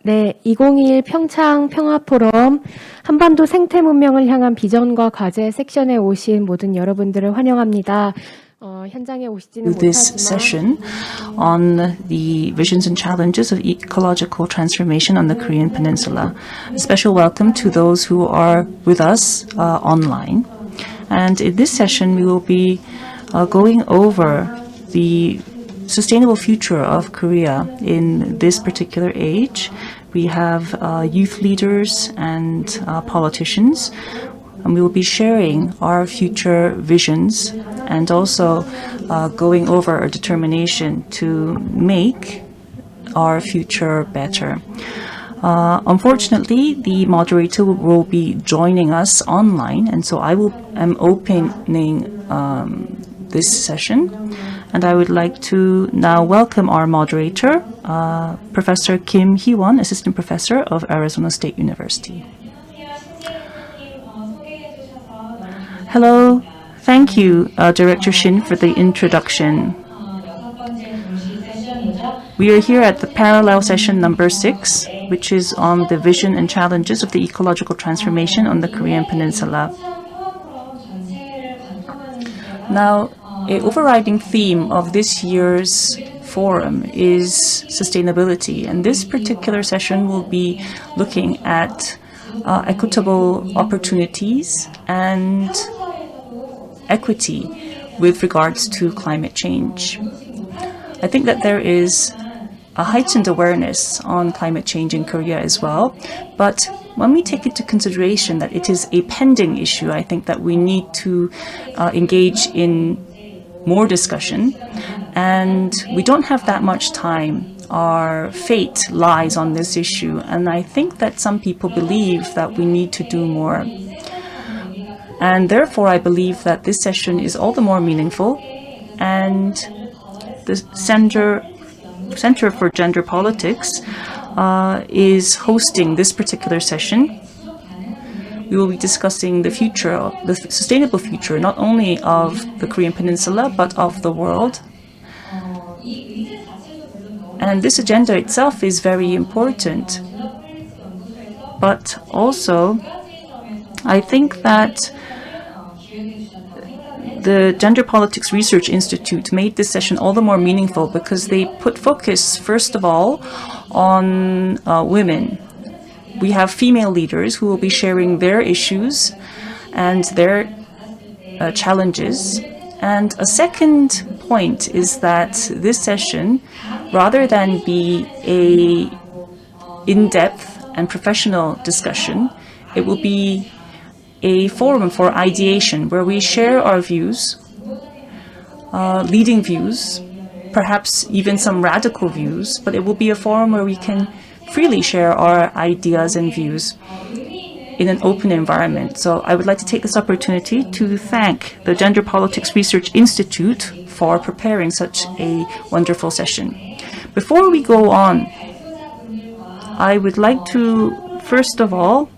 네, 2021 평창 평화포럼 한반도 생태 문명을 향한 비전과 과제 섹션에 오신 모든 여러분들을 환영합니다. 현장에 오시지는 This 못하지만 session on the visions and challenges of ecological transformation on the Korean Peninsula. A special welcome to those who are with us online. And in this session, we will be going over the sustainable future of Korea in this particular age. We have youth leaders and politicians, and we will be sharing our future visions and also going over our determination to make our future better. Unfortunately, the moderator will be joining us online, and so am opening this session. And I would like to now welcome our moderator, Professor Kim Hee-won, Assistant Professor of Arizona State University. Hello. Thank you, Director Shin, for the introduction. We are here at the parallel session number 6, which is on the vision and challenges of the ecological transformation on the Korean Peninsula. Now, an overriding theme of this year's forum is sustainability, and this particular session will be looking at equitable opportunities and equity with regards to climate change. I think that there is a heightened awareness on climate change in Korea as well, but when we take into consideration that it is a pending issue, I think that we need to engage in more discussion, and we don't have that much time. Our fate lies on this issue, and I think that some people believe that we need to do more. And therefore, I believe that this session is all the more meaningful, and the Center for Gender Politics is hosting this particular session. We will be discussing the future, the sustainable future, not only of the Korean Peninsula, but of the world. And this agenda itself is very important. But also, I think that the Gender Politics Research Institute made this session all the more meaningful because they put focus, first of all, on women. We have female leaders who will be sharing their issues and their challenges. And a second point is that this session, rather than be an in-depth and professional discussion, it will be a forum for ideation where we share our views, leading views, perhaps even some radical views, but it will be a forum where we can freely share our ideas and views in an open environment. So I would like to take this opportunity to thank the Gender Politics Research Institute for preparing such a wonderful session. Before we go on, I would like to first of all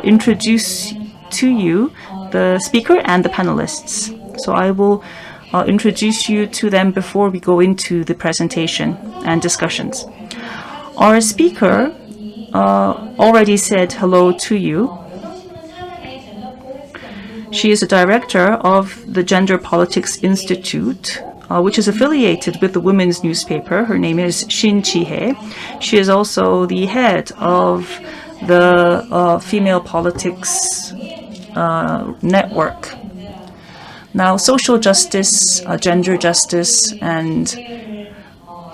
introduce to you the speaker and the panelists. So I will introduce you to them before we go into the presentation and discussions. Our speaker already said hello to you. She is a director of the Gender Politics Institute, which is affiliated with the women's newspaper. Her name is Shin Jiye. She is also the head of the Female Politics Network. Now, social justice, gender justice, and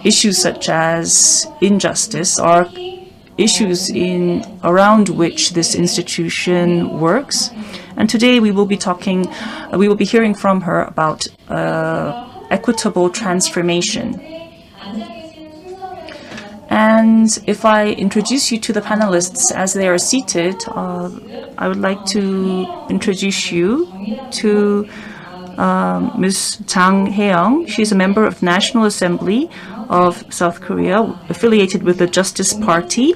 issues such as injustice are issues around which this institution works. And today we will be hearing from her about equitable transformation. And if I introduce you to the panelists as they are seated, I would like to introduce you to Ms. Jang Hae-young. She's a member of National Assembly of South Korea, affiliated with the Justice Party,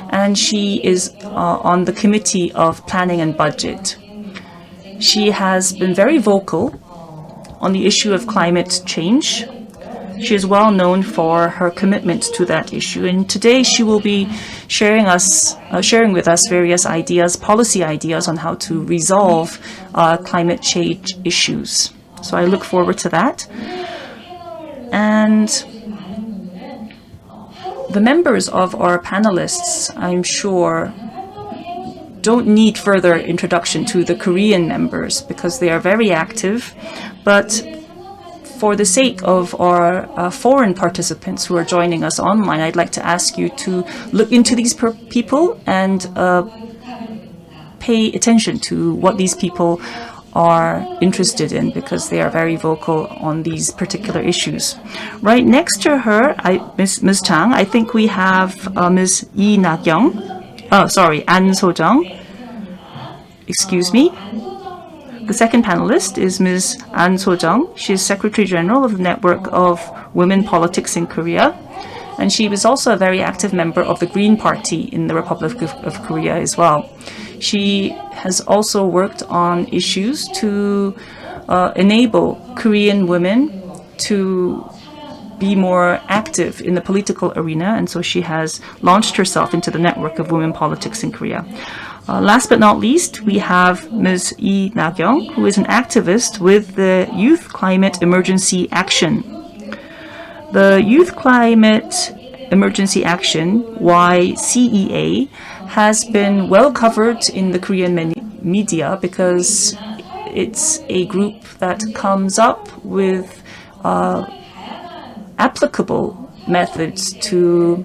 and she is on the Committee of Planning and Budget. She has been very vocal on the issue of climate change, She is well known for her commitment to that issue, and today she will be sharing with us various ideas, policy ideas on how to resolve climate change issues. So I look forward to that. And the members of our panelists, I'm sure, don't need further introduction to the Korean members because they are very active. But for the sake of our foreign participants who are joining us online, I'd like to ask you to look into these people and pay attention to what these people are interested in, because they are very vocal on these particular issues. Right next to her, Ms. Chang, I think we have Ms. Lee An So-jung. Excuse me. The second panelist is Ms. An So-jung. She is Secretary General of the Network of Women Politics in Korea. And she was also a very active member of the Green Party in the Republic of Korea as well. She has also worked on issues to enable Korean women to be more active in the political arena, and so she has launched herself into the network of women politics in Korea. Last but not least, we have Ms. Lee Na-kyung, who is an activist with the Youth Climate Emergency Action. The Youth Climate Emergency Action, YCEA, has been well covered in the Korean media because it's a group that comes up with applicable methods to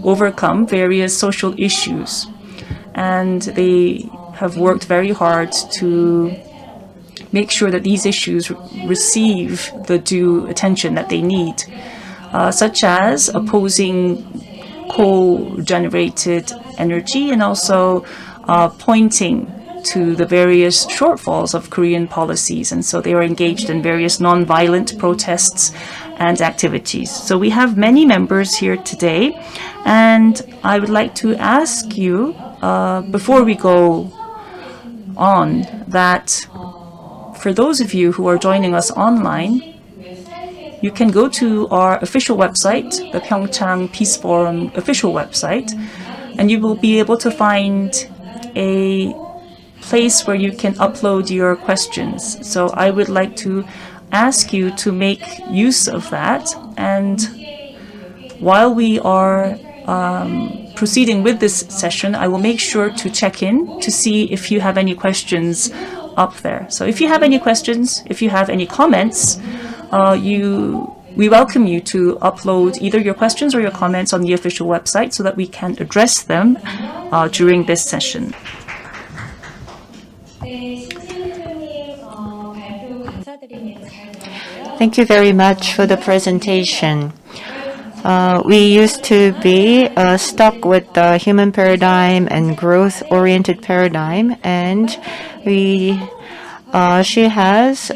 overcome various social issues. And they have worked very hard to make sure that these issues receive the due attention that they need, such as opposing coal-generated energy and also pointing to the various shortfalls of Korean policies. And so they are engaged in various non-violent protests and activities. So we have many members here today, and I would like to ask you, before we go on, that for those of you who are joining us online, you can go to our official website, the Pyeongchang Peace Forum official website, and you will be able to find a place where you can upload your questions. So I would like to ask you to make use of that. And while we are proceeding with this session, I will make sure to check in to see if you have any questions up there. So if you have any questions, if you have any comments, we welcome you to upload either your questions or your comments on the official website so that we can address them during this session. Thank you very much for the presentation. We used to be stuck with the human paradigm and growth-oriented paradigm, and she has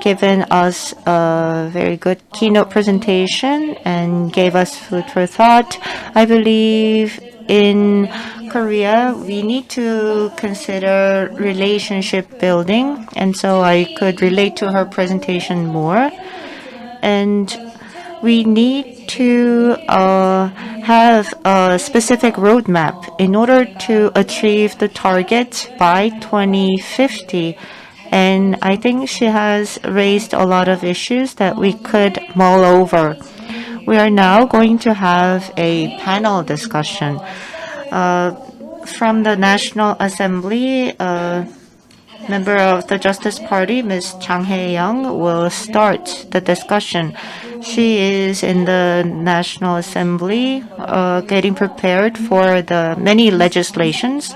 given us a very good keynote presentation and gave us food for thought. I believe in Korea, we need to consider relationship building, and so I could relate to her presentation more. And we need to have a specific roadmap in order to achieve the target by 2050. And I think she has raised a lot of issues that we could mull over. We are now going to have a panel discussion. From the National Assembly, member of the Justice Party, Ms. Jang Hae-young, will start the discussion. She is in the National Assembly getting prepared for the many legislations.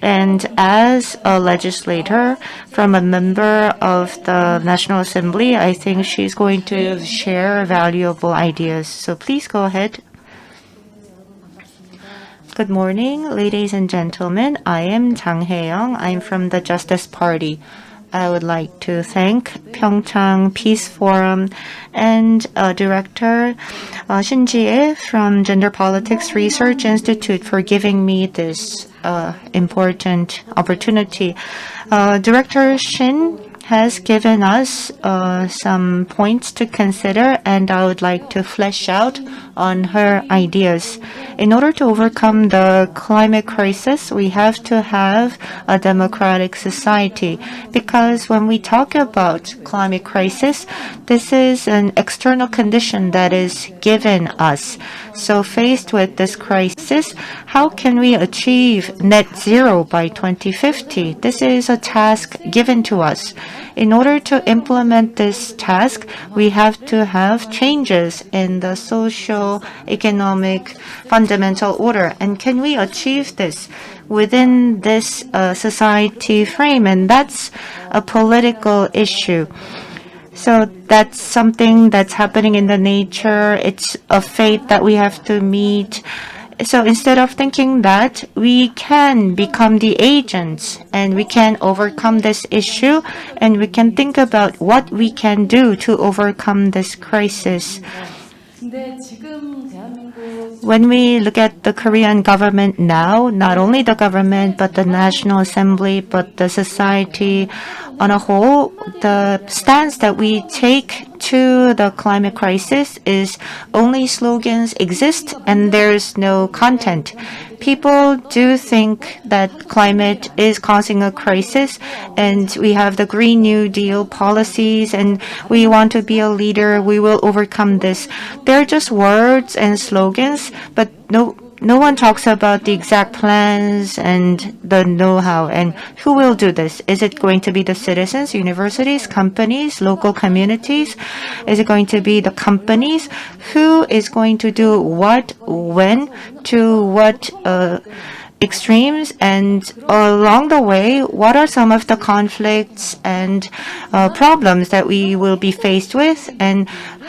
And as a legislator from a member of the National Assembly, I think she's going to share valuable ideas. So please go ahead. Good morning, ladies and gentlemen. I am Jang Hae-young. I'm from the Justice Party. I would like to thank Pyeongchang Peace Forum and Director Jiye Shin from Gender Politics Research Institute for giving me this important opportunity. Director Shin has given us some points to consider, and I would like to flesh out on her ideas. In order to overcome the climate crisis, we have to have a democratic society, because when we talk about climate crisis, this is an external condition that is given us. So faced with this crisis, how can we achieve net zero by 2050? This is a task given to us. In order to implement this task, we have to have changes in the social, economic, fundamental order. And can we achieve this within this society frame? And that's a political issue. So that's something that's happening in the nature. It's a fate that we have to meet. So instead of thinking that we can become the agents and we can overcome this issue, and we can think about what we can do to overcome this crisis. When we look at the Korean government now, not only the government, but the National Assembly, but the society on a whole, the stance that we take to the climate crisis is only slogans exist and there's no content. People do think that climate is causing a crisis, and we have the Green New Deal policies, and we want to be a leader, we will overcome this. They're just words and slogans, but no one talks about the exact plans and the know-how and who will do this. Is it going to be the citizens, universities, companies, local communities? Is it going to be the companies? Who is going to do what, when, to what extremes? And along the way, what are some of the conflicts and problems that we will be faced with? And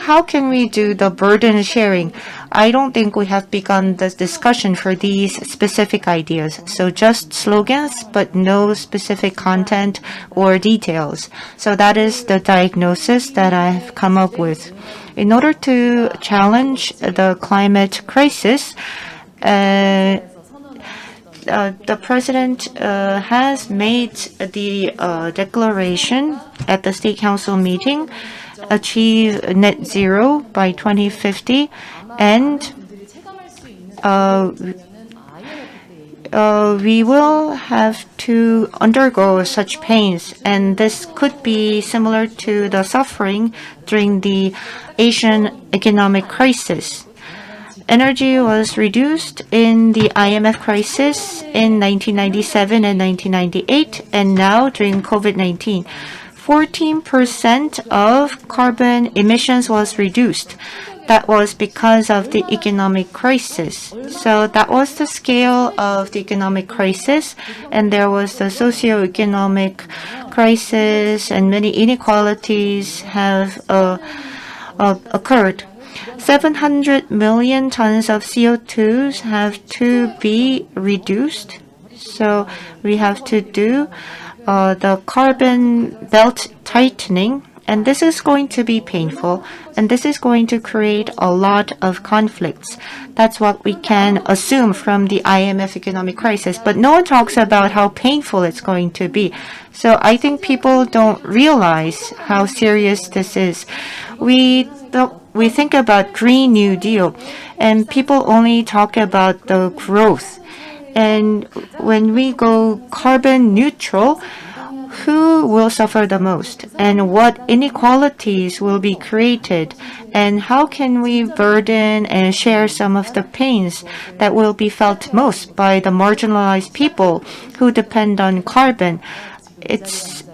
how can we do the burden sharing? I don't think we have begun the discussion for these specific ideas. So just slogans, but no specific content or details. So that is the diagnosis that I've come up with. In order to challenge the climate crisis, the president has made the declaration at the State Council meeting, achieve net zero by 2050, and we will have to undergo such pains, and this could be similar to the suffering during the Asian economic crisis. Energy was reduced in the IMF crisis in 1997 and 1998, and now during COVID-19. 14% of carbon emissions was reduced. That was because of the economic crisis. So that was the scale of the economic crisis, and there was the socio-economic crisis, and many inequalities have occurred. 700 million tons of CO2 have to be reduced. So we have to do the carbon belt tightening, and this is going to be painful, and this is going to create a lot of conflicts. That's what we can assume from the IMF economic crisis, but no one talks about how painful it's going to be. So I think people don't realize how serious this is. We think about Green New Deal, and people only talk about the growth. And when we go carbon neutral, who will suffer the most? And what inequalities will be created? And how can we burden and share some of the pains that will be felt most by the marginalized people who depend on carbon? It's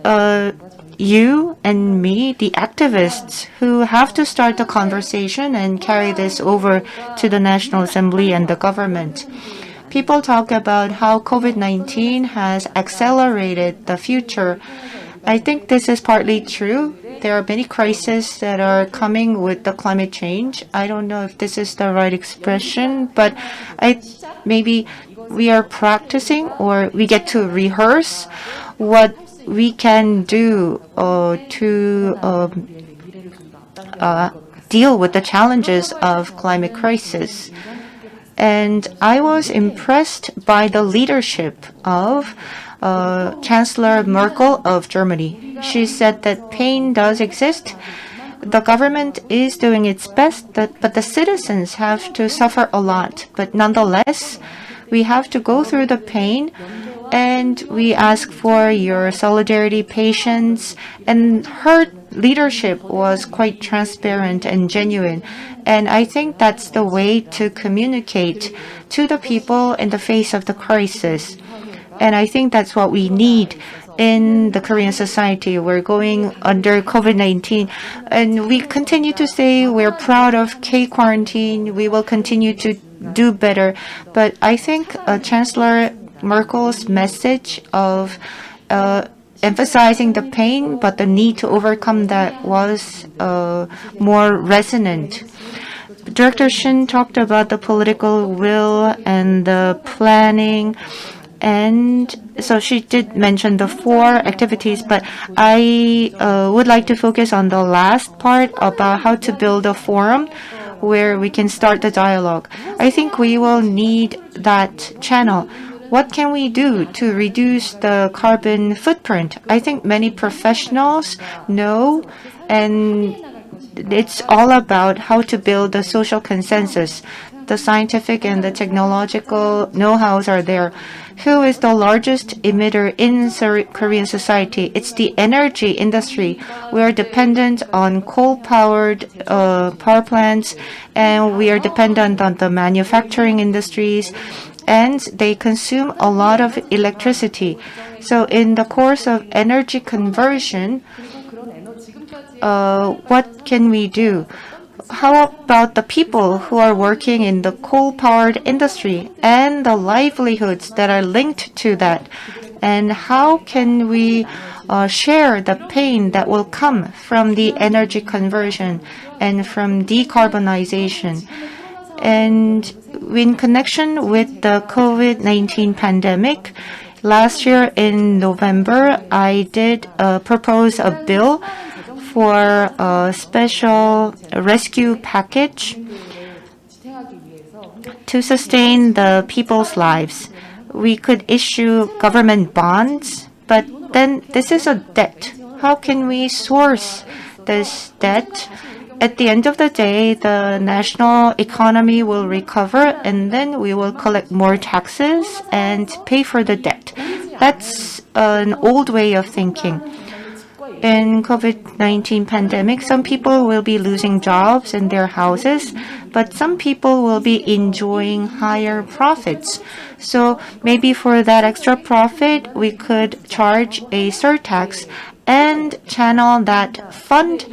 you and me, the activists, who have to start the conversation and carry this over to the National Assembly and the government. People talk about how COVID-19 has accelerated the future. I think this is partly true. There are many crises that are coming with the climate change. I don't know if this is the right expression, but maybe we are practicing, or we get to rehearse what we can do to deal with the challenges of climate crisis. And I was impressed by the leadership of Chancellor Merkel of Germany. She said that pain does exist. The government is doing its best, but the citizens have to suffer a lot. But nonetheless, we have to go through the pain, and we ask for your solidarity, patience, and her leadership was quite transparent and genuine. And I think that's the way to communicate to the people in the face of the crisis. And I think that's what we need in the Korean society. We're going under COVID-19, and we continue to say we're proud of K-quarantine. We will continue to do better. But I think Chancellor Merkel's message of emphasizing the pain, but the need to overcome that was more resonant. Director Shin talked about the political will and the planning, and so she did mention the 4 activities, but I would like to focus on the last part about how to build a forum where we can start the dialogue. I think we will need that channel. What can we do to reduce the carbon footprint? I think many professionals know, and it's all about how to build a social consensus. The scientific and the technological know-hows are there. Who is the largest emitter in Korean society? It's the energy industry. We are dependent on coal-powered power plants, and we are dependent on the manufacturing industries, and they consume a lot of electricity. So in the course of energy conversion, what can we do? How about the people who are working in the coal-powered industry and the livelihoods that are linked to that? And how can we share the pain that will come from the energy conversion and from decarbonization? And in connection with the COVID-19 pandemic, last year in November, I did propose a bill for a special rescue package to sustain the people's lives. We could issue government bonds, but then this is a debt. How can we source this debt? At the end of the day, the national economy will recover, and then we will collect more taxes and pay for the debt. That's an old way of thinking. In COVID-19 pandemic, some people will be losing jobs and their houses, but some people will be enjoying higher profits. So maybe for that extra profit, we could charge a surtax and channel that fund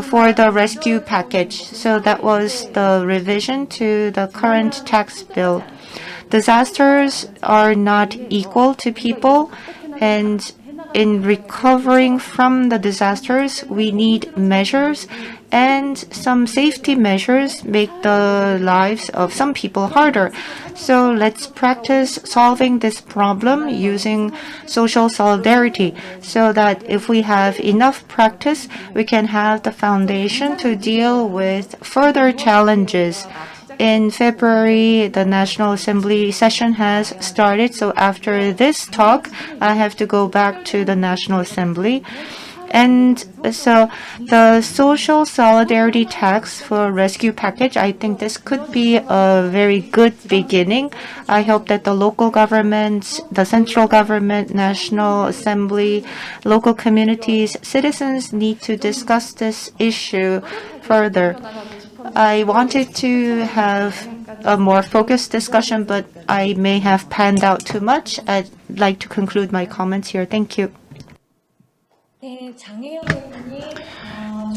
for the rescue package. So that was the revision to the current tax bill. Disasters are not equal to people, and in recovering from the disasters, we need measures, and some safety measures make the lives of some people harder. So let's practice solving this problem using social solidarity, so that if we have enough practice, we can have the foundation to deal with further challenges. In February, the National Assembly session has started, so after this talk, I have to go back to the National Assembly. And so the social solidarity tax for rescue package, I think this could be a very good beginning. I hope that the local governments, the central government, National Assembly, local communities, citizens need to discuss this issue further. I wanted to have a more focused discussion, but I may have panned out too much. I'd like to conclude my comments here. Thank you.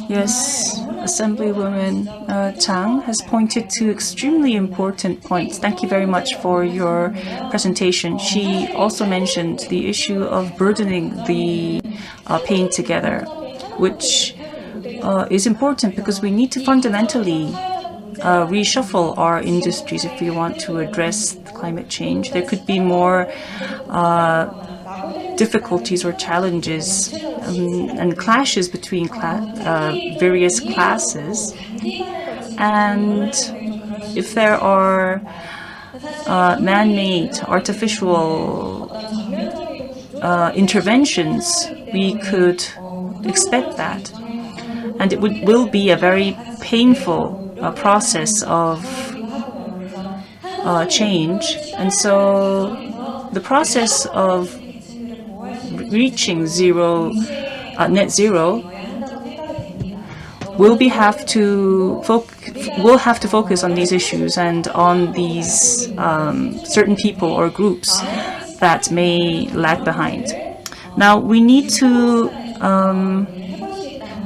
Yes, Assemblywoman Chang has pointed to extremely important points. Thank you very much for your presentation. She also mentioned the issue of burdening the pain together, which is important because we need to fundamentally reshuffle our industries if we want to address climate change. There could be more difficulties or challenges and clashes between various classes. And if there are man-made, artificial interventions, we could expect that. And it will be a very painful process of change. And so the process of reaching net zero will have to focus on these issues and on these certain people or groups that may lag behind. Now, we need to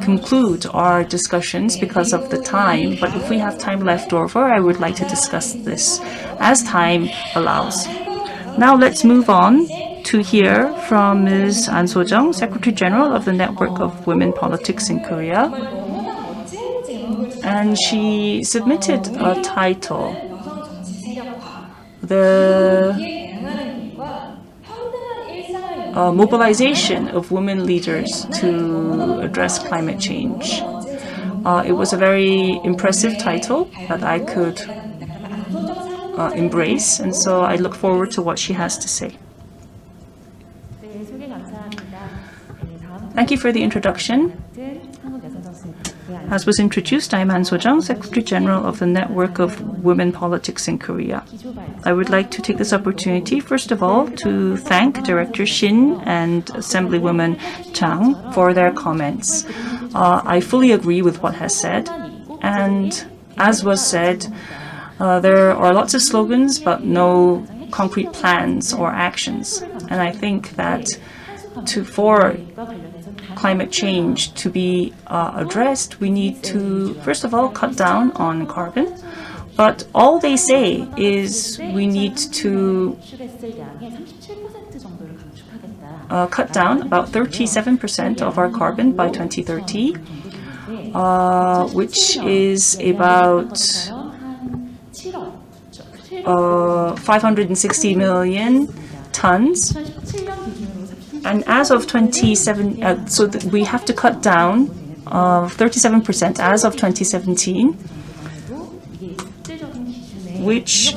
conclude our discussions because of the time, but if we have time left over, I would like to discuss this as time allows. Now let's move on to hear from Ms. An So-jung, Secretary General of the Network of Women Politics in Korea. And she submitted a title, The Mobilization of Women Leaders to Address Climate Change. It was a very impressive title that I could embrace, and so I look forward to what she has to say. Thank you for the introduction. As was introduced, I am An So-jung, Secretary General of the Network of Women Politics in Korea. I would like to take this opportunity, first of all, to thank Director Shin and Assemblywoman Chang for their comments. I fully agree with what has said, and as was said, there are lots of slogans, but no concrete plans or actions. And I think that for climate change to be addressed, we need to, first of all, cut down on carbon. But all they say is we need to cut down about 37% of our carbon by 2030, which is about 560 million tons. And as of 27, so we have to cut down 37% as of 2017, which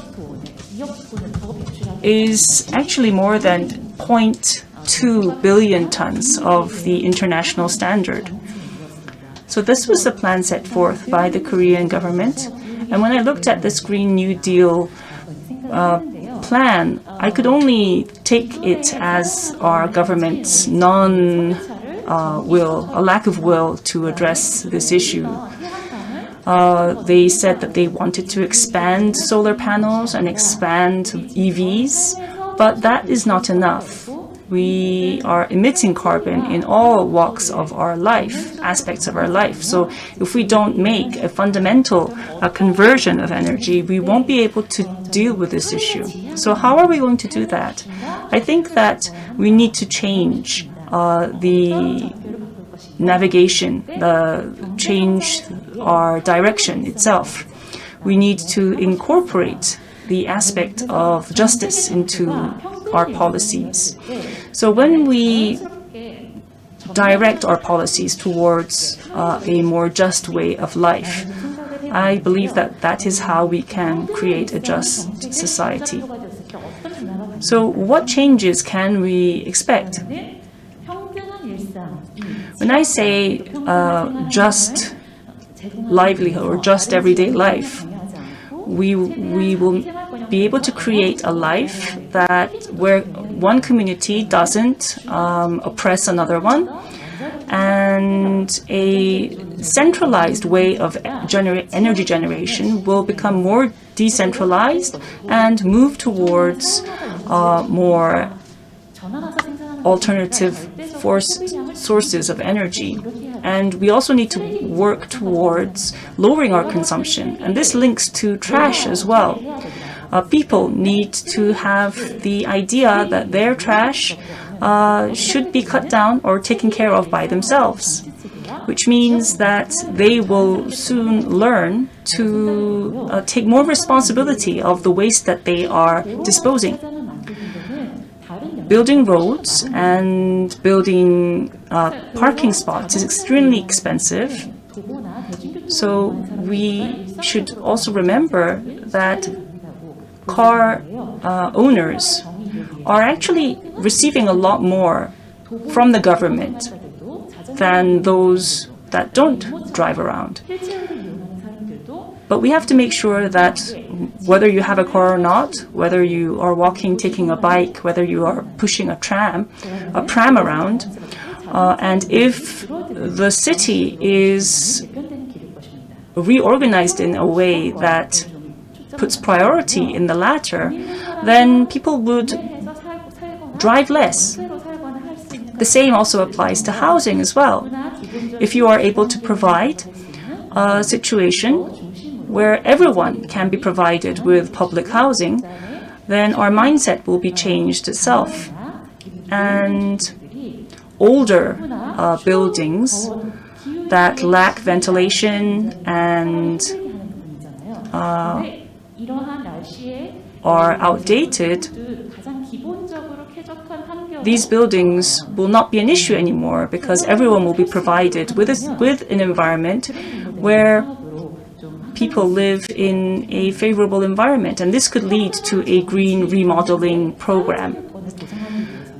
is actually more than 0.2 billion tons of the international standard. So this was the plan set forth by the Korean government. And when I looked at this Green New Deal plan, I could only take it as our government's a lack of will to address this issue. They said that they wanted to expand solar panels and expand EVs, but that is not enough. We are emitting carbon in all walks of our life, aspects of our life. So if we don't make a fundamental conversion of energy, we won't be able to deal with this issue. So how are we going to do that? I think that we need to change the navigation, change our direction itself. We need to incorporate the aspect of justice into our policies. So when we direct our policies towards a more just way of life, I believe that that is how we can create a just society. So what changes can we expect? When I say just livelihood or just everyday life, we will be able to create a life where one community doesn't oppress another one, and a centralized way of energy generation will become more decentralized and move towards more alternative sources of energy. And we also need to work towards lowering our consumption. And this links to trash as well. People need to have the idea that their trash should be cut down or taken care of by themselves, which means that they will soon learn to take more responsibility of the waste that they are disposing. Building roads and building parking spots is extremely expensive. So we should also remember that car owners are actually receiving a lot more from the government than those that don't drive around. But we have to make sure that whether you have a car or not, whether you are walking, taking a bike, whether you are pushing a pram around, and if the city is reorganized in a way that puts priority in the latter, then people would drive less. The same also applies to housing as well. If you are able to provide a situation where everyone can be provided with public housing, then our mindset will be changed itself. And older buildings that lack ventilation and are outdated, these buildings will not be an issue anymore because everyone will be provided with an environment where people live in a favorable environment, and this could lead to a green remodeling program.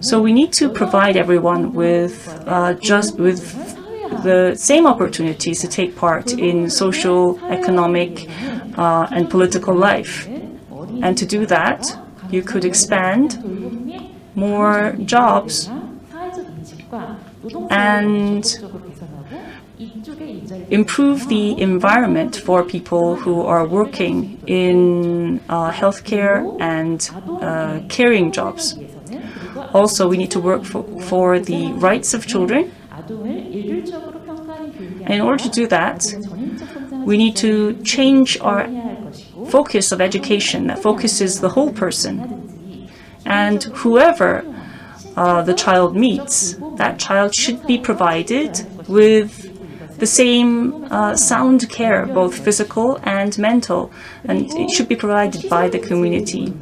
So we need to provide everyone with the same opportunities to take part in social, economic, and political life. And to do that, you could expand more jobs and improve the environment for people who are working in healthcare and caring jobs. Also, we need to work for the rights of children. And in order to do that, we need to change our focus of education that focuses the whole person. And whoever the child meets, that child should be provided with the same sound care, both physical and mental, and it should be provided by the community.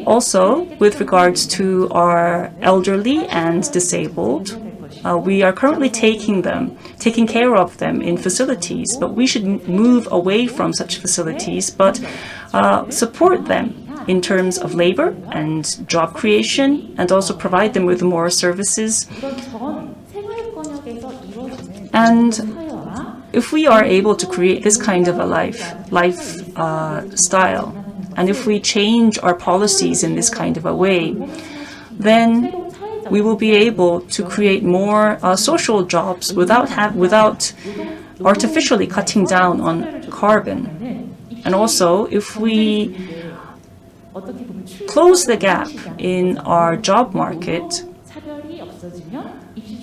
Also, with regards to our elderly and disabled, we are currently taking care of them in facilities, but we should move away from such facilities, but support them in terms of labor and job creation, and also provide them with more services. And if we are able to create this kind of a lifestyle, and if we change our policies in this kind of a way, then we will be able to create more social jobs without artificially cutting down on carbon. And also, if we close the gap in our job market,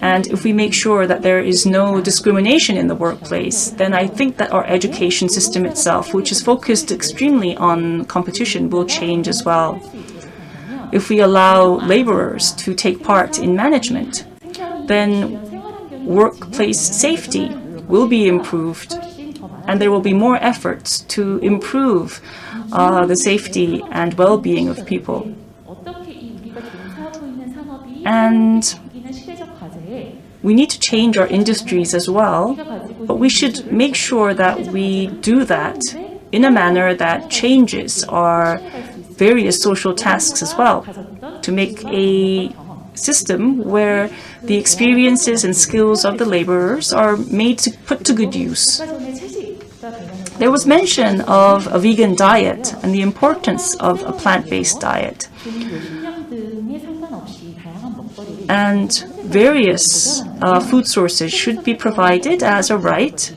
and if we make sure that there is no discrimination in the workplace, then I think that our education system itself, which is focused extremely on competition, will change as well. If we allow laborers to take part in management, then workplace safety will be improved, and there will be more efforts to improve the safety and well-being of people. And we need to change our industries as well, but we should make sure that we do that in a manner that changes our various social tasks as well, to make a system where the experiences and skills of the laborers are put to good use. There was mention of a vegan diet and the importance of a plant-based diet. And various food sources should be provided as a right.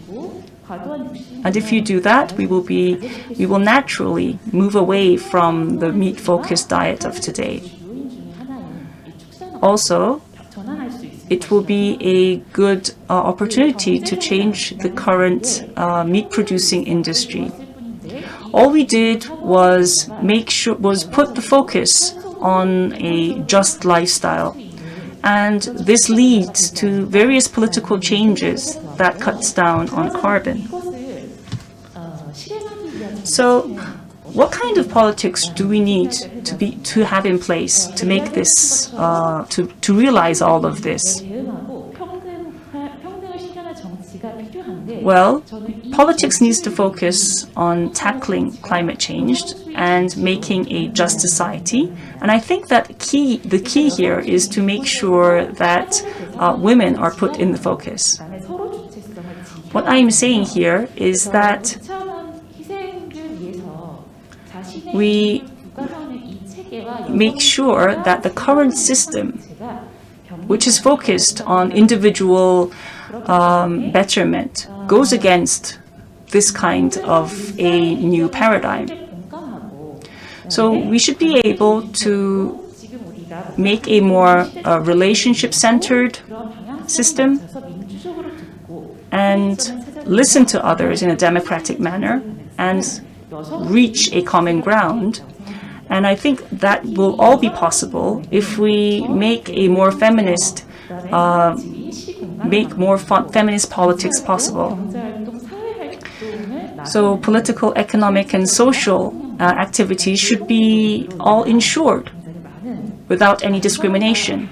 And if you do that, we will naturally move away from the meat-focused diet of today. Also, it will be a good opportunity to change the current meat-producing industry. All we did was put the focus on a just lifestyle. And this leads to various political changes that cuts down on carbon. So what kind of politics do we need to have in place to make this, to realize all of this? Well, politics needs to focus on tackling climate change and making a just society. And I think that the key here is to make sure that women are put in the focus. What I am saying here is that we make sure that the current system, which is focused on individual betterment, goes against this kind of a new paradigm. So we should be able to make a more relationship-centered system and listen to others in a democratic manner and reach a common ground. And I think that will all be possible if we make a more feminist, feminist politics possible. So political, economic, and social activities should be all ensured without any discrimination.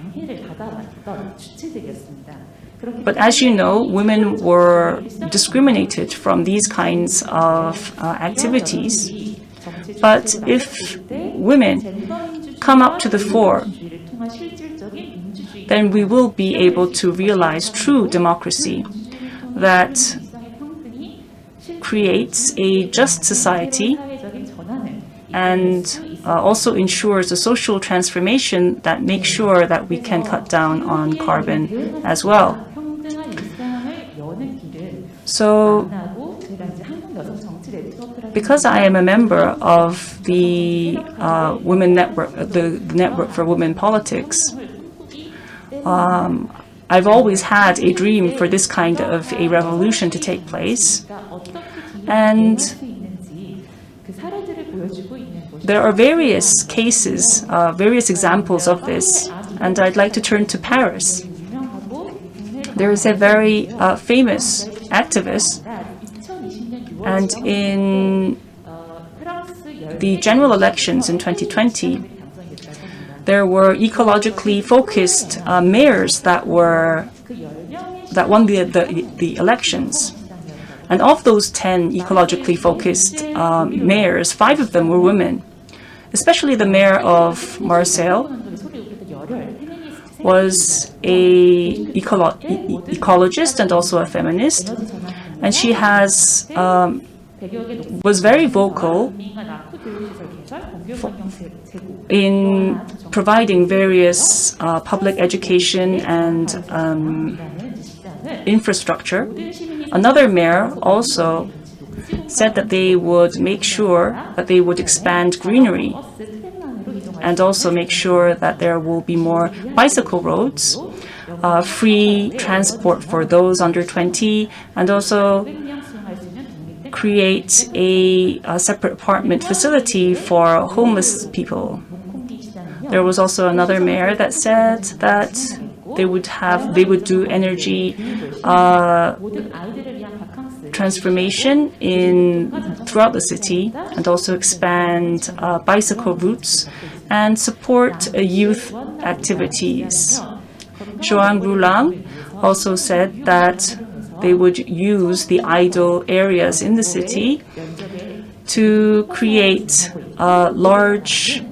But as you know, women were discriminated from these kinds of activities. But if women come up to the fore, then we will be able to realize true democracy that creates a just society and also ensures a social transformation that makes sure that we can cut down on carbon as well. So, because I am a member of the Women Network, the Network for Women Politics, I've always had a dream for this kind of a revolution to take place. And there are various cases, various examples of this, and I'd like to turn to Paris. There is a very famous activist, and in the general elections in 2020, there were ecologically focused mayors that won the elections. And of those 10 ecologically focused mayors, 5 of them were women. Especially the mayor of Marseille was an ecologist and also a feminist. And she was very vocal in providing various public education and infrastructure. Another mayor also said that they would make sure that they would expand greenery and also make sure that there will be more bicycle roads, free transport for those under 20, and also create a separate apartment facility for homeless people. There was also another mayor that said that they would do energy transformation throughout the city and also expand bicycle routes and support youth activities. Joan Rouland also said that they would use the idle areas in the city to create large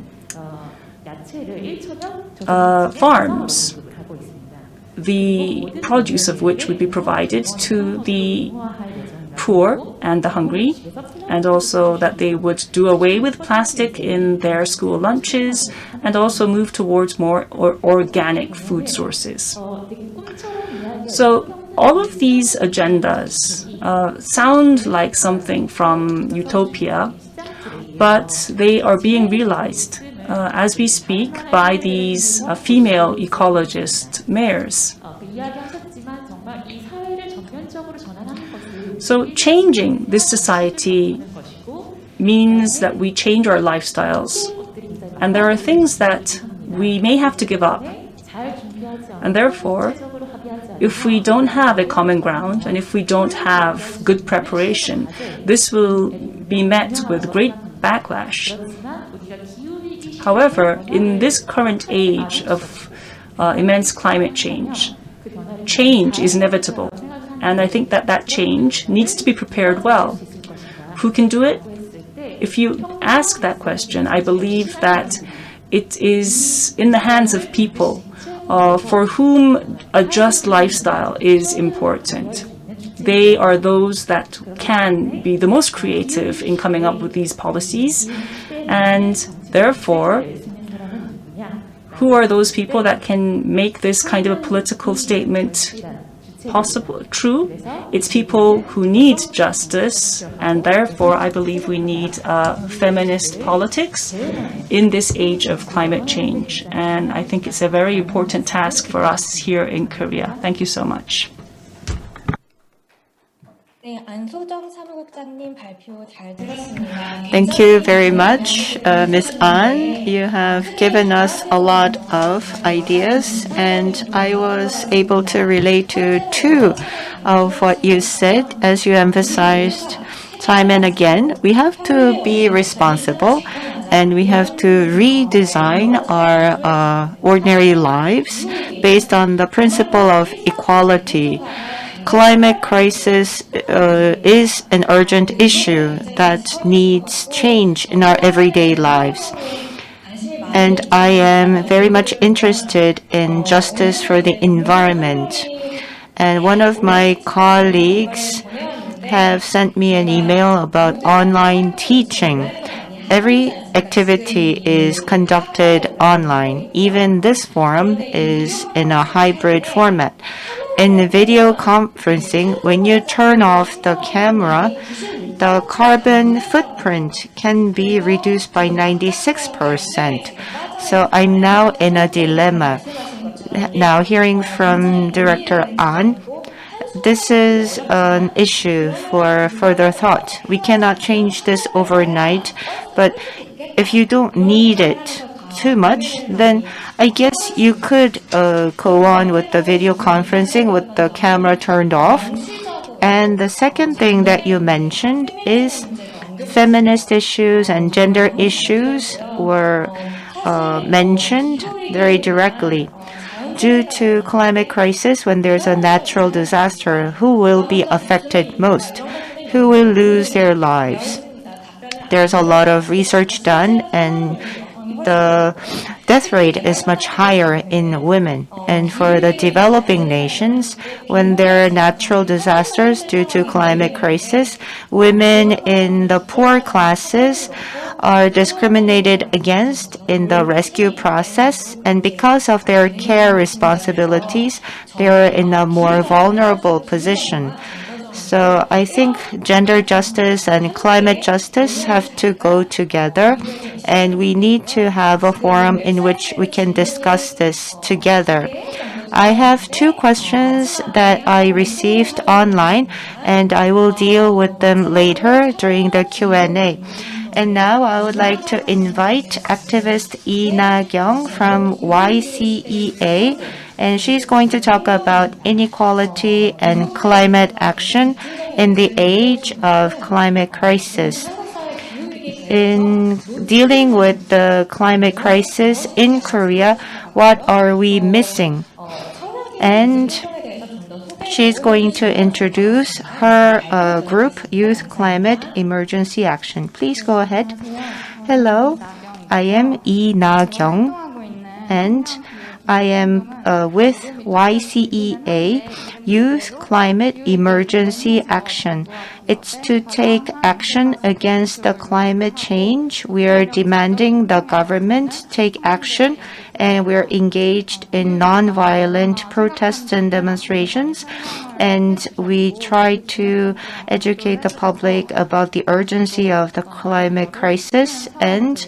farms, the produce of which would be provided to the poor and the hungry, and also that they would do away with plastic in their school lunches and also move towards more organic food sources. So all of these agendas sound like something from utopia, but they are being realized as we speak by these female ecologist mayors. So changing this society means that we change our lifestyles, and there are things that we may have to give up. And therefore, if we don't have a common ground and if we don't have good preparation, this will be met with great backlash. However, in this current age of immense climate change, change is inevitable. And I think that that change needs to be prepared well. Who can do it? If you ask that question, I believe that it is in the hands of people for whom a just lifestyle is important. They are those that can be the most creative in coming up with these policies. And therefore, who are those people that can make this kind of a political statement possible, true? It's people who need justice, and therefore I believe we need feminist politics in this age of climate change. And I think it's a very important task for us here in Korea. Thank you so much. 네, 안소정 사무국장님 발표 잘 들었습니다. Thank you very much, Ms. An. You have given us a lot of ideas, and I was able to relate to two of what you said. As you emphasized time and again, we have to be responsible, and we have to redesign our ordinary lives based on the principle of equality. Climate crisis is an urgent issue that needs change in our everyday lives. And I am very much interested in justice for the environment. And one of my colleagues have sent me an email about online teaching. Every activity is conducted online. Even this forum is in a hybrid format. In video conferencing, when you turn off the camera, the carbon footprint can be reduced by 96%. So I'm now in a dilemma. Now, hearing from Director An, this is an issue for further thought. We cannot change this overnight, but if you don't need it too much, then I guess you could go on with the video conferencing with the camera turned off. And the second thing that you mentioned is feminist issues and gender issues were mentioned very directly. Due to climate crisis, when there's a natural disaster, who will be affected most? Who will lose their lives? There's a lot of research done, and the death rate is much higher in women. And for the developing nations, when there are natural disasters due to climate crisis, women in the poor classes are discriminated against in the rescue process, and because of their care responsibilities, they are in a more vulnerable position. So I think gender justice and climate justice have to go together, and we need to have a forum in which we can discuss this together. I have two questions that I received online, and I will deal with them later during the Q&A. And now I would like to invite activist Lee Na-kyung from YCEA, and she's going to talk about inequality and climate action in the age of climate crisis. In dealing with the climate crisis in Korea, what are we missing? And she's going to introduce her group, Youth Climate Emergency Action. Please go ahead. Hello, I am Lee Na-kyung, and I am with YCEA, Youth Climate Emergency Action. It's to take action against the climate change. We are demanding the government take action, and we're engaged in nonviolent protests and demonstrations. And we try to educate the public about the urgency of the climate crisis, and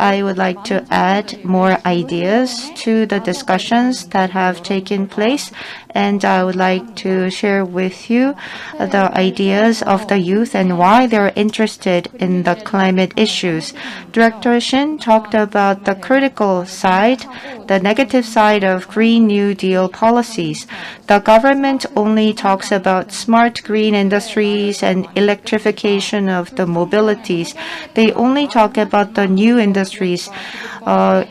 I would like to add more ideas to the discussions that have taken place, and I would like to share with you the ideas of the youth and why they're interested in the climate issues. Director Shin talked about the critical side, the negative side of Green New Deal policies. The government only talks about smart green industries and electrification of the mobilities. They only talk about the new industries.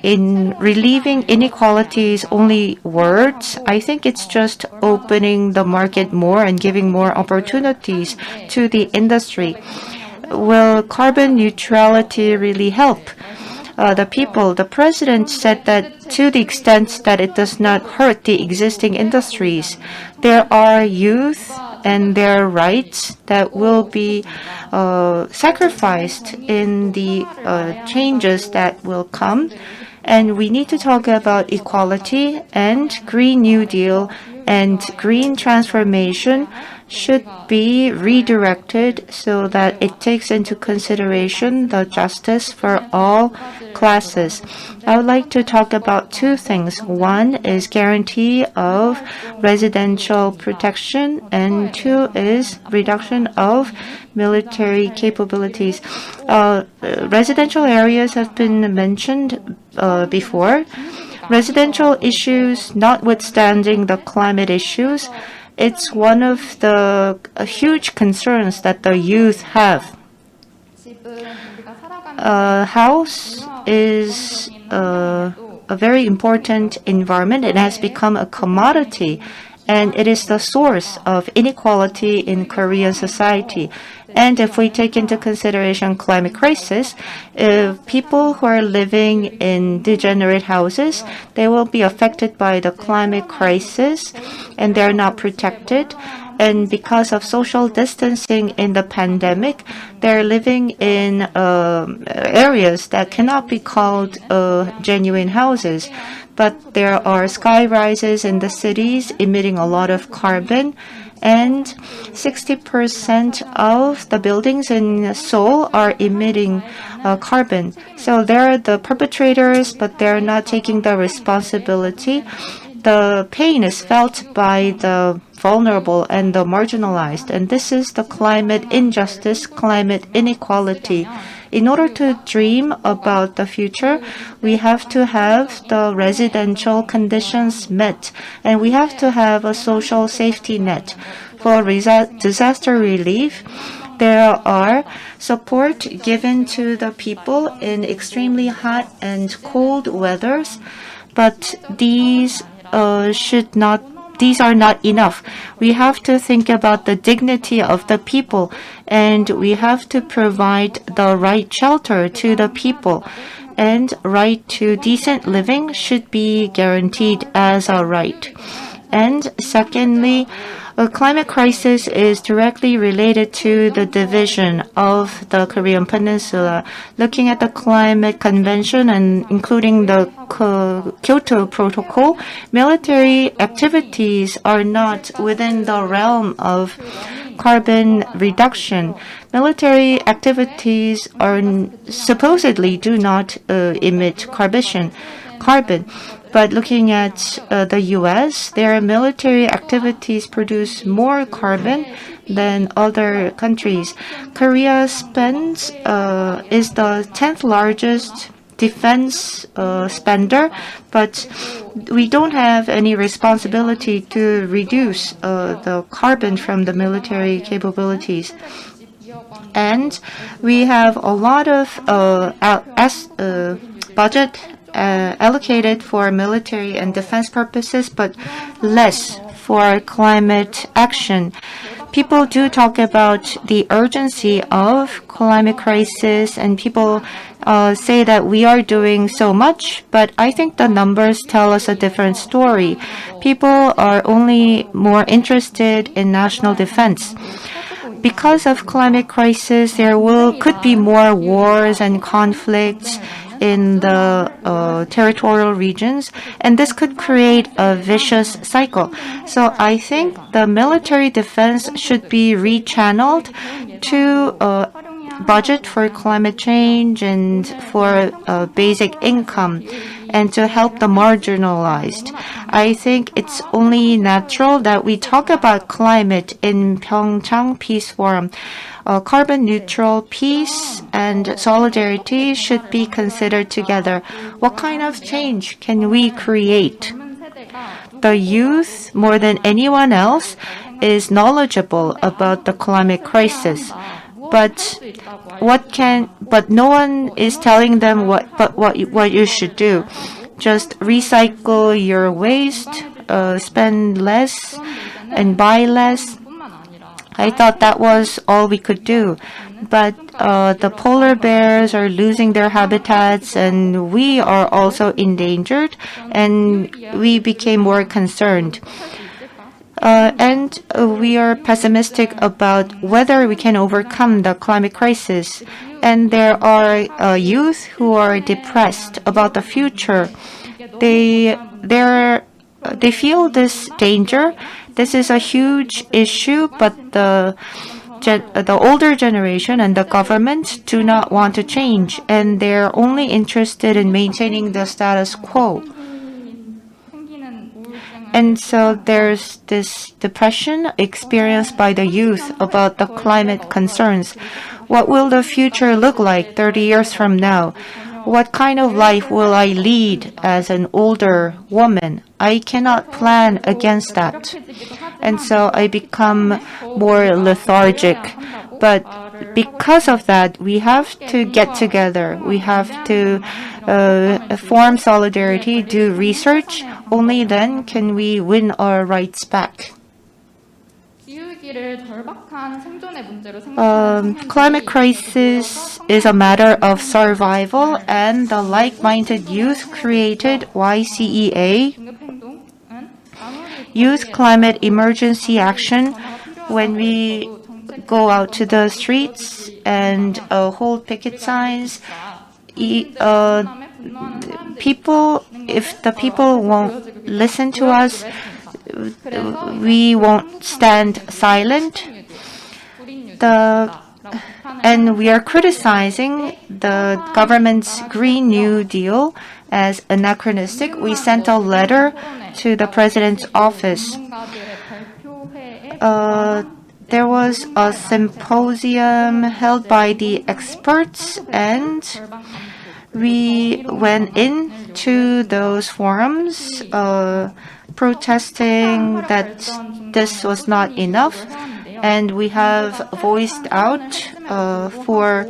In relieving inequalities, only words. I think it's just just opening the market more and giving more opportunities to the industry. Will carbon neutrality really help the people? The president said that to the extent that it does not hurt the existing industries, there are youth and their rights that will be sacrificed in the changes that will come. And we need to talk about equality, and Green New Deal and green transformation should be redirected so that it takes into consideration the justice for all classes. I would like to talk about two things. One is guarantee of residential protection, and two is reduction of military capabilities. Residential areas have been mentioned before. Residential issues, notwithstanding the climate issues, it's one of the huge concerns that the youth have. A house is a very important environment. It has become a commodity, and it is the source of inequality in Korean society. And if we take into consideration climate crisis, if people who are living in degenerate houses, they will be affected by the climate crisis, and they're not protected. And because of social distancing in the pandemic, they're living in areas that cannot be called genuine houses. But there are sky rises in the cities emitting a lot of carbon, and 60% of the buildings in Seoul are emitting carbon. So they're the perpetrators, but they're not taking the responsibility. The pain is felt by the vulnerable and the marginalized, and this is the climate injustice, climate inequality. In order to dream about the future, we have to have the residential conditions met, and we have to have a social safety net. For disaster relief, there are support given to the people in extremely hot and cold weathers, but these are not enough. We have to think about the dignity of the people, and we have to provide the right shelter to the people. And right to decent living should be guaranteed as a right. And secondly, a climate crisis is directly related to the division of the Korean Peninsula. Looking at the climate convention and including the Kyoto Protocol, military activities are not within the realm of carbon reduction. Military activities are supposedly do not emit carbon. But looking at the U.S., their military activities produce more carbon than other countries. Korea is the 10th largest defense spender, but we don't have any responsibility to reduce the carbon from the military capabilities. And we have a lot of budget allocated for military and defense purposes, but less for climate action. People do talk about the urgency of climate crisis, and people say that we are doing so much, but I think the numbers tell us a different story. People are only more interested in national defense. Because of climate crisis, there could be more wars and conflicts in the territorial regions, and this could create a vicious cycle. So I think the military defense should be rechanneled to budget for climate change and for basic income and to help the marginalized. I think it's only natural that we talk about climate in Pyeongchang Peace Forum. Carbon neutral peace and solidarity should be considered together. What kind of change can we create? The youth, more than anyone else, is knowledgeable about the climate crisis. But no one is telling them what you should do. Just recycle your waste spend less and buy less. I thought that was all we could do. But the polar bears are losing their habitats, and we are also endangered, and we became more concerned. And we are pessimistic about whether we can overcome the climate crisis. And there are youth who are depressed about the future. They feel this danger. This is a huge issue, but the older generation and the government do not want to change, and they're only interested in maintaining the status quo. And so there's this depression experienced by the youth about the climate concerns. What will the future look like 30 years from now? What kind of life will I lead as an older woman? I cannot plan against that. And so I become more lethargic. But because of that, we have to get together. We have to form solidarity, do research. Only then can we win our rights back. Climate crisis is a matter of survival, and the like-minded youth created YCEA, Youth Climate Emergency Action. When we go out to the streets and hold picket signs, if the people won't listen to us, we won't stand silent. And we are criticizing the government's Green New Deal as anachronistic. We sent a letter to the president's office. There was a symposium held by the experts, and we went into those forums protesting that this was not enough, and we have voiced out for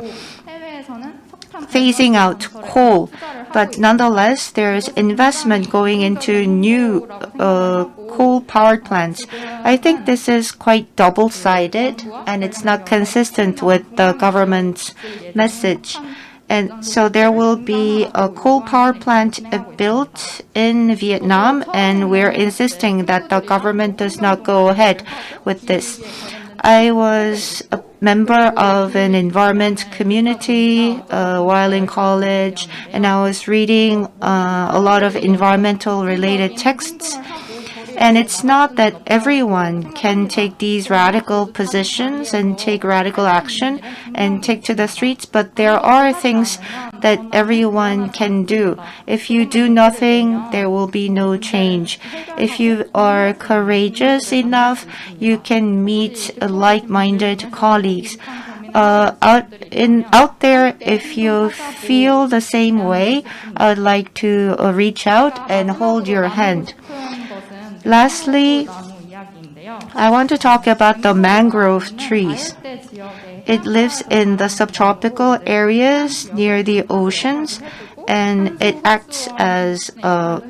phasing out coal. But nonetheless, there is investment going into new coal-powered plants. I think this is quite double-sided, and it's not consistent with the government's message. And so there will be a coal power plant built in Vietnam, and we're insisting that the government does not go ahead with this. I was a member of an environment community while in college, and I was reading a lot of environmental related texts. And it's not that everyone can take these radical positions and take radical action and take to the streets, but there are things that everyone can do. If you do nothing, there will be no change. If you are courageous enough, you can meet like-minded colleagues. Out there, if you feel the same way, I would like to reach out and hold your hand. Lastly, I want to talk about the mangrove trees. It lives in the subtropical areas near the oceans, and it acts as a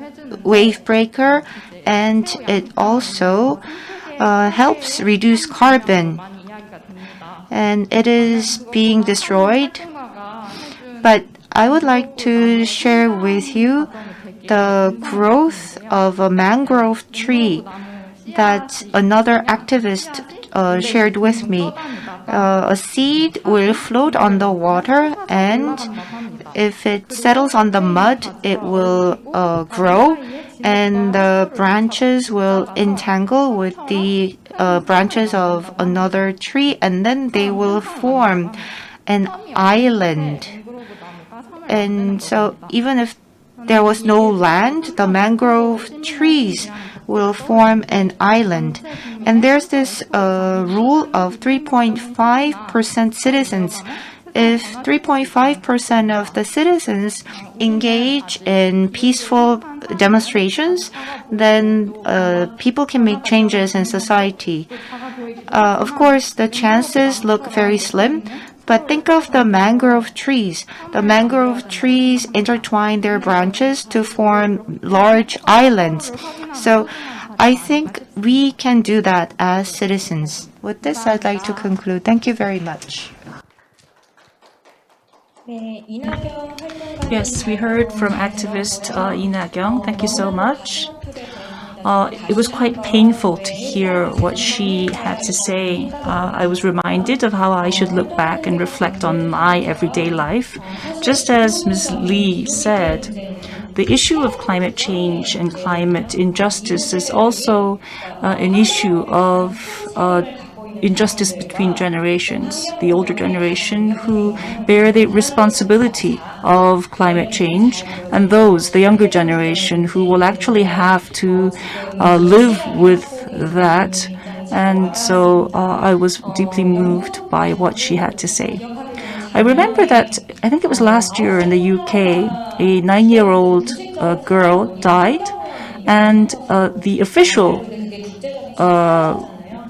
wave breaker, and it also helps reduce carbon. And it is being destroyed. But I would like to share with you the growth of a mangrove tree that another activist shared with me. A seed will float on the water, and if it settles on the mud, it will grow, and the branches will entangle with the branches of another tree, and then they will form an island. And so even if there was no land, the mangrove trees will form an island. And there's this rule of 3.5% citizens. If 3.5% of the citizens engage in peaceful demonstrations, then people can make changes in society. Of course, the chances look very slim, but think of the mangrove trees. The mangrove trees intertwine their branches to form large islands. So I think we can do that as citizens. With this, I'd like to conclude. Thank you very much. 네, 이낙영 활동가님 Yes, we heard from activist Lee Na-kyung. Thank you so much. It was quite painful to hear what she had to say. I was reminded of how I should look back and reflect on my everyday life. Just as Ms. Lee said, the issue of climate change and climate injustice is also an issue of injustice between generations. The older generation who bear the responsibility of climate change, and those, the younger generation, who will actually have to live with that. And so I was deeply moved by what she had to say. I remember that, I think it was last year in the UK, a 9-year-old girl died, and the official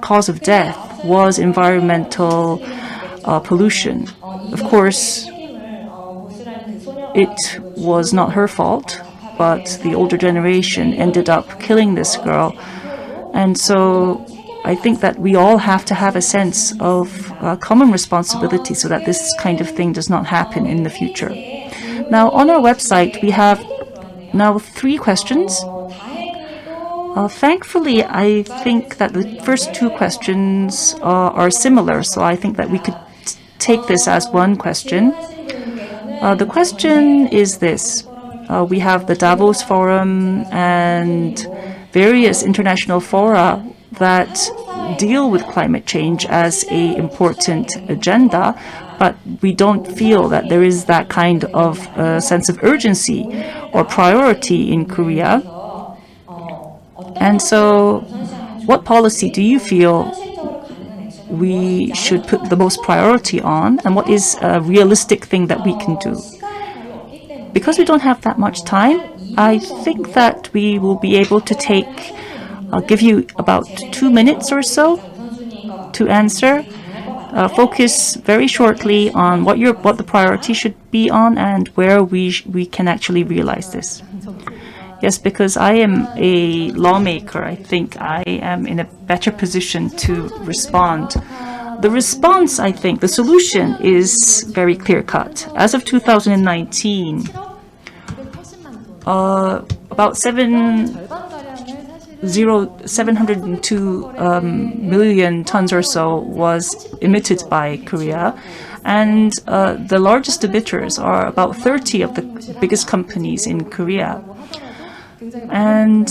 cause of death was environmental pollution. Of course, it was not her fault, but the older generation ended up killing this girl. And so I think that we all have to have a sense of common responsibility so that this kind of thing does not happen in the future. Now, on our website, we have now 3 questions. Thankfully, I think that the first 2 questions are similar, so I think that we could take this as one question. The question is this. We have the Davos Forum and various international fora that deal with climate change as an important agenda, but we don't feel that there is that kind of sense of urgency or priority in Korea. And so, what policy do you feel we should put the most priority on, and what is a realistic thing that we can do? Because we don't have that much time, I think that we will be able to I'll give you about 2 minutes or so to answer. Focus very shortly on what the priority should be on and where we can actually realize this. Yes, because I am a lawmaker, I think I am in a better position to respond. The response, I think, the solution is very clear-cut. As of 2019, about 702 million tons or so was emitted by Korea. And the largest emitters are about 30 of the biggest companies in Korea. And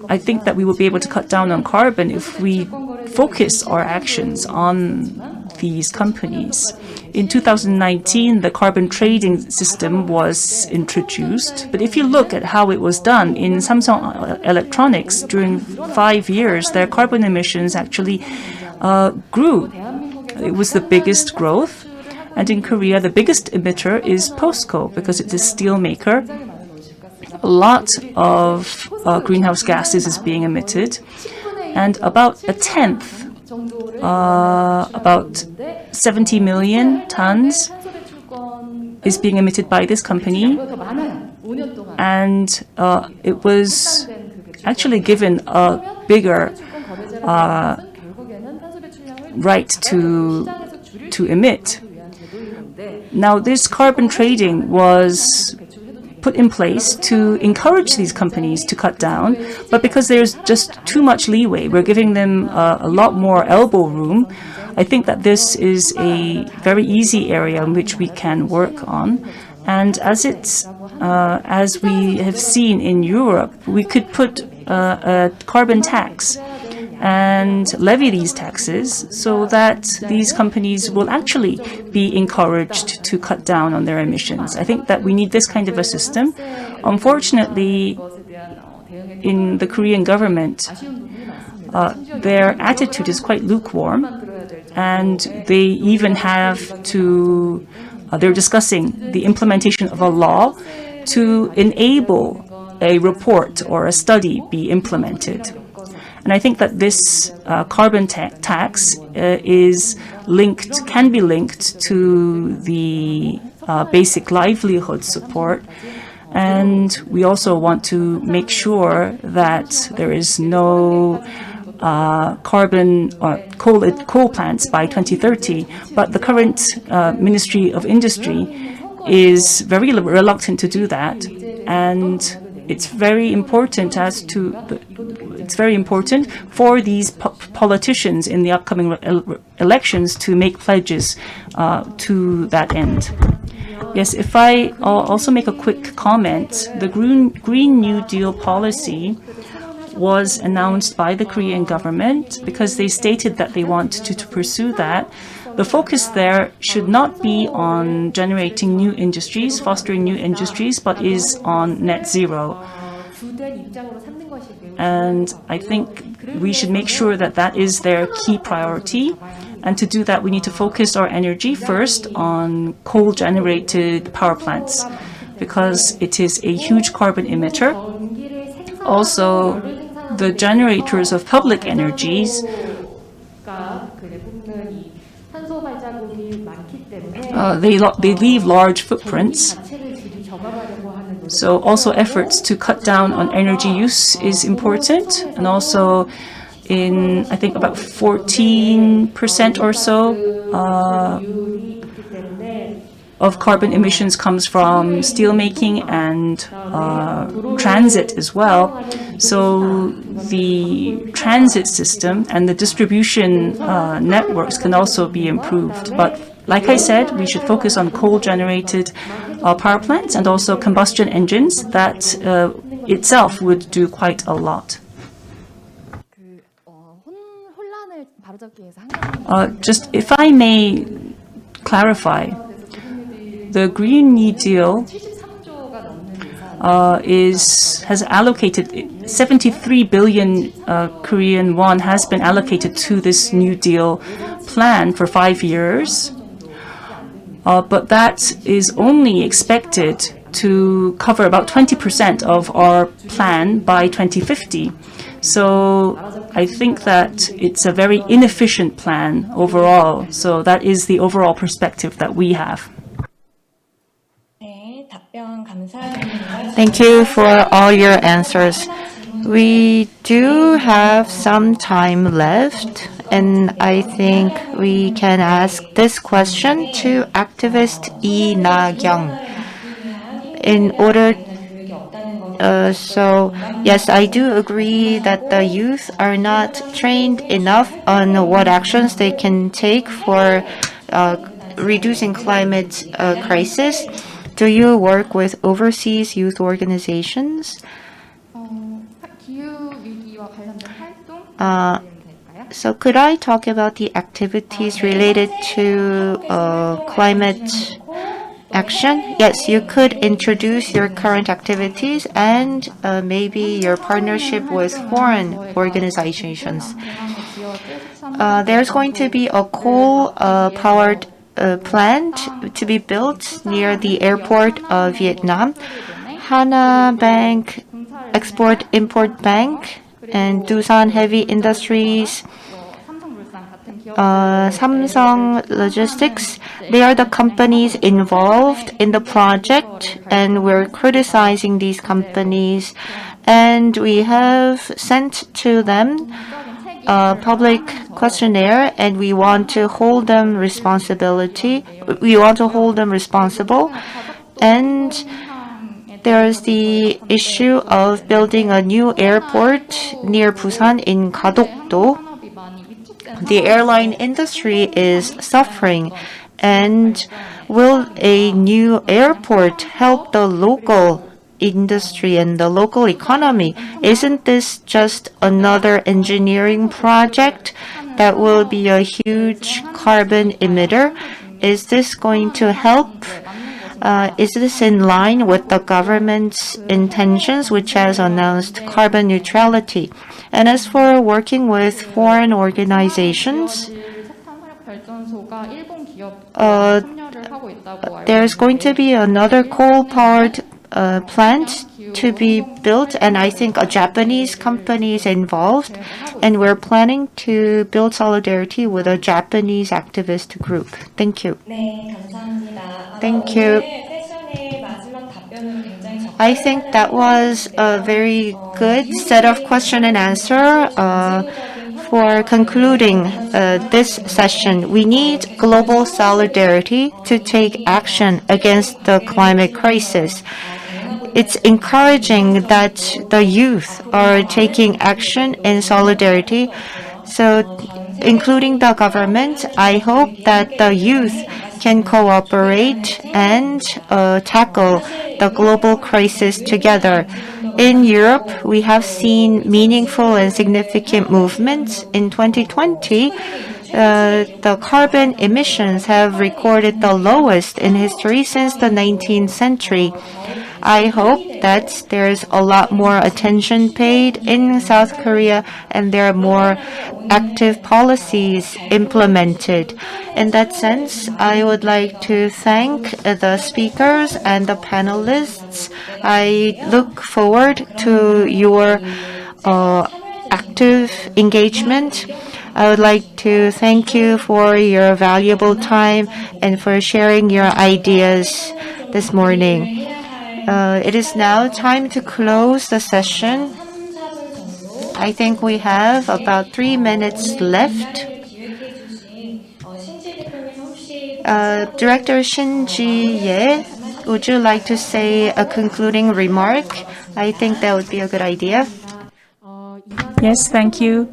I think that we will be able to cut down on carbon if we focus our actions on these companies. In 2019, the carbon trading system was introduced. But if you look at how it was done in Samsung Electronics, during 5 years, their carbon emissions actually grew. It was the biggest growth. And in Korea, the biggest emitter is POSCO, because it's a steel maker. A lot of greenhouse gases is being emitted, and about a tenth, about 70 million tons, is being emitted by this company. And it was actually given a bigger right to emit. Now, this carbon trading was put in place to encourage these companies to cut down, but because there's just too much leeway, we're giving them a lot more elbow room. I think that this is a very easy area in which we can work on. And as we have seen in Europe, we could put a carbon tax and levy these taxes so that these companies will actually be encouraged to cut down on their emissions. I think that we need this kind of a system. Unfortunately, in the Korean government, their attitude is quite lukewarm, and they even they're discussing the implementation of a law to enable a report or a study be implemented. And I think that this carbon tax can be linked to the basic livelihood support. And we also want to make sure that there is no carbon or coal plants by 2030. But the current Ministry of Industry is very reluctant to do that, and it's very important for these politicians in the upcoming elections to make pledges to that end. Yes, if I also make a quick comment, the Green New Deal policy was announced by the Korean government because they stated that they want to pursue that. The focus there should not be on generating new industries, fostering new industries, but is on net zero. And I think we should make sure that that is their key priority. And to do that, we need to focus our energy first on coal-generated power plants because it is a huge carbon emitter. Also, the generators of public energies they leave large footprints. So also efforts to cut down on energy use is important. And also in, I think, about 14% or so of carbon emissions comes from steelmaking and transit as well. So the transit system and the distribution networks can also be improved. But like I said, we should focus on coal-generated power plants and also combustion engines. That itself would do quite a lot. Just if I may clarify, the Green New Deal has allocated 73 billion Korean won has been allocated to this New Deal plan for 5 years. But that is only expected to cover about 20% of our plan by 2050. So I think that it's a very inefficient plan overall. So that is the overall perspective that we have. Thank you for all your answers. We do have some time left, and I think we can ask this question to activist Lee Na-kyung. So yes, I do agree that the youth are not trained enough on what actions they can take for reducing climate crisis. Do you work with overseas youth organizations? So could I talk about the activities related to climate action? Yes, you could introduce your current activities and maybe your partnership with foreign organizations. There's going to be a coal-powered plant to be built near the airport of Vietnam. Hana Bank, Export-Import Bank, and Doosan Heavy Industries, Samsung Logistics, they are the companies involved in the project, and we're criticizing these companies, and we have sent to them a public questionnaire, and we want to hold them responsible. And there is the issue of building a new airport near Busan in Gadokdo. The airline industry is suffering, and will a new airport help the local industry and the local economy? Isn't this just another engineering project that will be a huge carbon emitter? Is this going to help? Is this in line with the government's intentions, which has announced carbon neutrality? And as for working with foreign organizations, there's going to be another coal-powered plant to be built, and I think a Japanese company is involved, and we're planning to build solidarity with a Japanese activist group. Thank you. Thank you. I think that was a very good set of question and answer for concluding this session. We need global solidarity to take action against the climate crisis. It's encouraging that the youth are taking action in solidarity. So, including the government, I hope that the youth can cooperate and tackle the global crisis together. In Europe, we have seen meaningful and significant movements. In 2020, the carbon emissions have recorded the lowest in history since the 19th century. I hope that there's a lot more attention paid in South Korea and there are more active policies implemented. In that sense, I would like to thank the speakers and the panelists. I look forward to your active engagement. I would like to thank you for your valuable time and for sharing your ideas this morning. It is now time to close the session. I think we have about 3 minutes left. Director Jiye, would you like to say a concluding remark? I think that would be a good idea. Yes, thank you.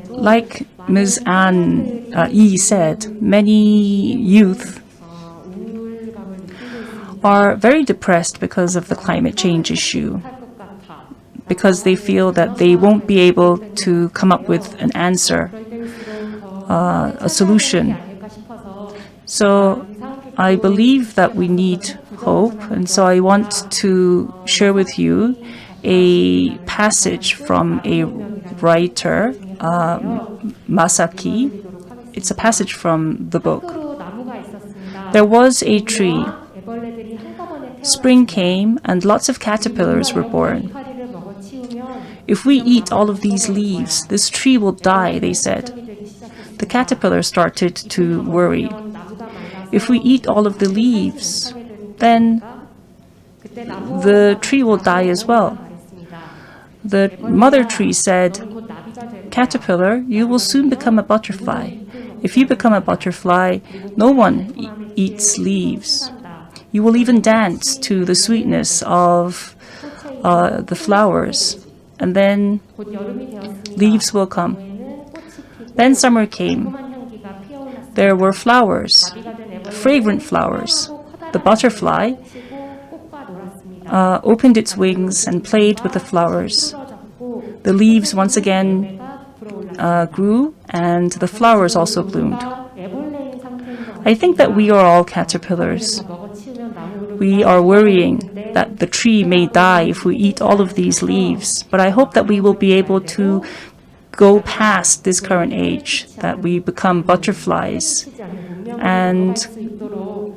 Like Ms. An Yi said, many youth are very depressed because of the climate change issue, because they feel that they won't be able to come up with an answer, a solution. So I believe that we need hope, and so I want to share with you a passage from a writer, Masaki. It's a passage from the book. There was a tree. Spring came and lots of caterpillars were born. If we eat all of these leaves, this tree will die, they said. The caterpillar started to worry. If we eat all of the leaves, then the tree will die as well. The mother tree said, "Caterpillar, you will soon become a butterfly. If you become a butterfly, no one eats leaves. You will even dance to the sweetness of the flowers, and then leaves will come." Then summer came. There were flowers, fragrant flowers. The butterfly opened its wings and played with the flowers. The leaves once again grew, and the flowers also bloomed. I think that we are all caterpillars. We are worrying that the tree may die if we eat all of these leaves, but I hope that we will be able to go past this current age, that we become butterflies and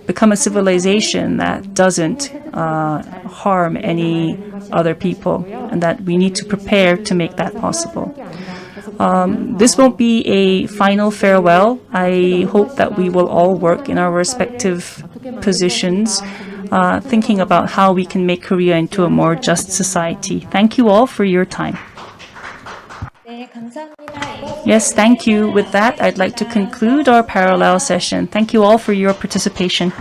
become a civilization that doesn't harm any other people, and that we need to prepare to make that possible. This won't be a final farewell. I hope that we will all work in our respective positions, thinking about how we can make Korea into a more just society. Thank you all for your time. Yes, thank you. With that, I'd like to conclude our parallel session. Thank you all for your participation.